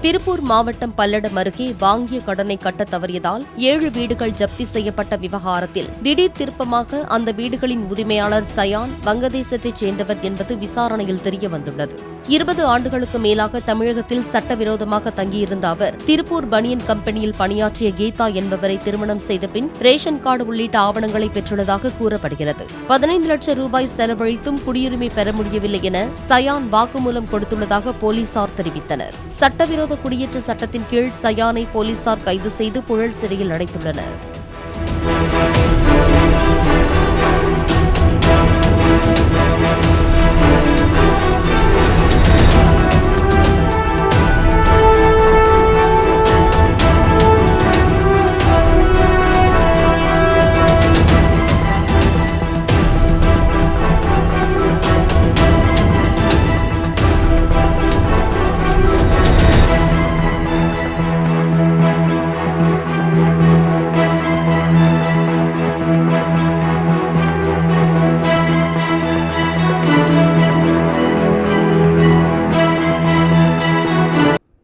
திருப்பூர் மாவட்டம் பல்லடம் அருகே வாங்கிய கடனை கட்ட தவறியதால் 7 வீடுகள் ஜப்தி செய்யப்பட்ட விவகாரத்தில் திடீர் திருப்பமாக அந்த வீடுகளின் உரிமையாளர் சயான் வங்கதேசத்தைச் சேர்ந்தவர் என்பது விசாரணையில் தெரியவந்துள்ளது. 20 ஆண்டுகளுக்கு மேலாக தமிழகத்தில் சட்டவிரோதமாக தங்கியிருந்த அவர் திருப்பூர் பனியன் கம்பெனியில் பணியாற்றிய கீதா என்பவரை திருமணம் செய்த பின் ரேஷன் கார்டு உள்ளிட்ட ஆவணங்களை பெற்றுள்ளதாக கூறப்படுகிறது. 15 லட்சம் ரூபாய் செலவழித்தும் குடியுரிமை பெற முடியவில்லை என சயான் வாக்குமூலம் கொடுத்துள்ளதாக போலீசார் தெரிவித்தனர். சட்டவிரோத குடியேற்ற சட்டத்தின் கீழ் சயானை போலீசார் கைது செய்து புழல் சிறையில் அடைத்துள்ளனர்.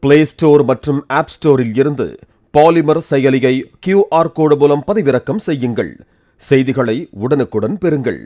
பிளே ஸ்டோர் மற்றும் ஆப் ஸ்டோரில் இருந்து பாலிமர் செயலியை QR கோடு மூலம் பதிவிறக்கம் செய்யுங்கள். செய்திகளை உடனுக்குடன் பெறுங்கள்.